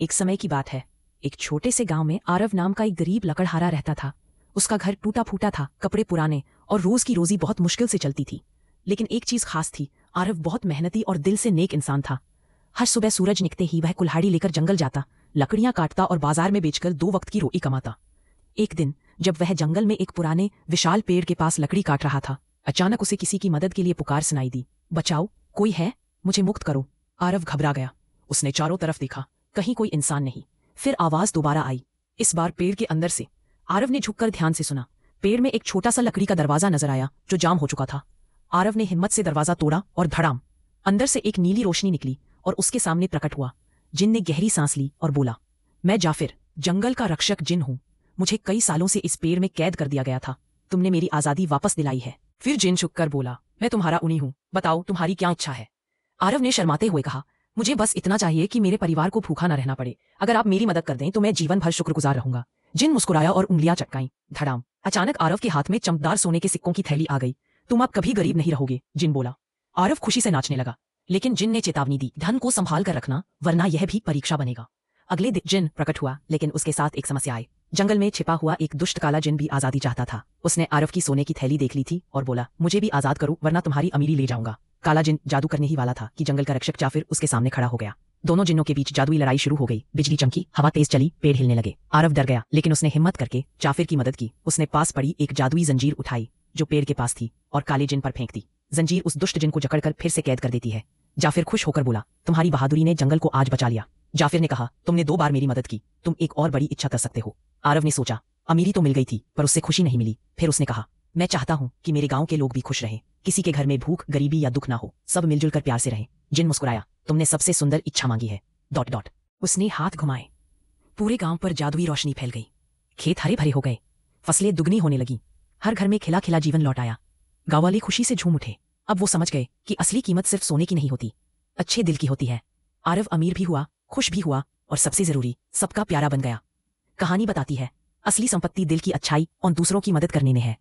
एक समय की बात है। एक छोटे से गांव में आरव नाम का एक गरीब लकड़हारा रहता था। उसका घर टूटा फूटा था, कपड़े पुराने और रोज की रोजी बहुत मुश्किल से चलती थी। लेकिन एक चीज खास थी, आरव बहुत मेहनती और दिल से नेक इंसान था। हर सुबह सूरज निकलते ही वह कुल्हाड़ी लेकर जंगल जाता, लकड़ियां काटता और बाजार में बेचकर 2 वक्त की रोटी कमाता। एक दिन जब वह जंगल में एक पुराने विशाल पेड़ के पास लकड़ी काट रहा था, अचानक उसे किसी की मदद के लिए पुकार सुनाई दी। बचाओ, कोई है, मुझे मुक्त करो। आरव घबरा गया। उसने चारों तरफ देखा, कहीं कोई इंसान नहीं। फिर आवाज दोबारा आई, इस बार पेड़ के अंदर से। आरव ने झुककर ध्यान से सुना। पेड़ में एक छोटा सा लकड़ी का दरवाजा नजर आया जो जाम हो चुका था। आरव ने हिम्मत से दरवाजा तोड़ा और धड़ाम, अंदर से एक नीली रोशनी निकली और उसके सामने प्रकट हुआ। जिन ने गहरी सांस ली और बोला, मैं जाफिर, जंगल का रक्षक जिन हूं। मुझे कई सालों से इस पेड़ में कैद कर दिया गया था। तुमने मेरी आजादी वापस दिलाई है। फिर जिन झुककर बोला, मैं तुम्हारा उन्हीं हूं, बताओ तुम्हारी क्या इच्छा है। आरव ने शर्माते हुए कहा, मुझे बस इतना चाहिए कि मेरे परिवार को भूखा न रहना पड़े। अगर आप मेरी मदद कर दें तो मैं जीवन भर शुक्रगुजार रहूंगा। जिन मुस्कुराया और उंगलियां चटकाई। धड़ाम, अचानक आरव के हाथ में चमकदार सोने के सिक्कों की थैली आ गई। तुम अब कभी गरीब नहीं रहोगे, जिन बोला। आरव खुशी से नाचने लगा, लेकिन जिन ने चेतावनी दी, धन को संभाल कर रखना, वरना यह भी परीक्षा बनेगा। अगले दिन जिन प्रकट हुआ, लेकिन उसके साथ एक समस्या आई। जंगल में छिपा हुआ एक दुष्ट काला जिन भी आजादी चाहता था। उसने आरव की सोने की थैली देख ली थी और बोला, मुझे भी आजाद करो वरना तुम्हारी अमीरी ले जाऊंगा। काला जिन जादू करने ही वाला था कि जंगल का रक्षक जाफिर उसके सामने खड़ा हो गया। दोनों जिन्नों के बीच जादुई लड़ाई शुरू हो गई। बिजली चमकी, हवा तेज चली, पेड़ हिलने लगे। आरव डर गया, लेकिन उसने हिम्मत करके जाफिर की मदद की। उसने पास पड़ी एक जादुई जंजीर उठाई जो पेड़ के पास थी और काले जिन पर फेंक दी। जंजीर उस दुष्ट जिन को जकड़कर फिर से कैद कर देती है। जाफिर खुश होकर बोला, तुम्हारी बहादुरी ने जंगल को आज बचा लिया। जाफिर ने कहा, तुमने 2 बार मेरी मदद की, तुम एक और बड़ी इच्छा कर सकते हो। आरव ने सोचा, अमीरी तो मिल गई थी पर उससे खुशी नहीं मिली। फिर उसने कहा, मैं चाहता हूं कि मेरे गांव के लोग भी खुश रहें, किसी के घर में भूख, गरीबी या दुख ना हो, सब मिलजुल कर प्यार से रहें। जिन मुस्कुराया, तुमने सबसे सुंदर इच्छा मांगी है। ... उसने हाथ घुमाए। पूरे गांव पर जादुई रोशनी फैल गई। खेत हरे भरे हो गए, फसलें दुगनी होने लगी, हर घर में खिला खिला जीवन लौट आया। गांव वाले खुशी से झूम उठे। अब वो समझ गए कि असली कीमत सिर्फ सोने की नहीं होती, अच्छे दिल की होती है। आरव अमीर भी हुआ, खुश भी हुआ और सबसे जरूरी, सबका प्यारा बन गया। कहानी बताती है, असली संपत्ति दिल की अच्छाई और दूसरों की मदद करने में है।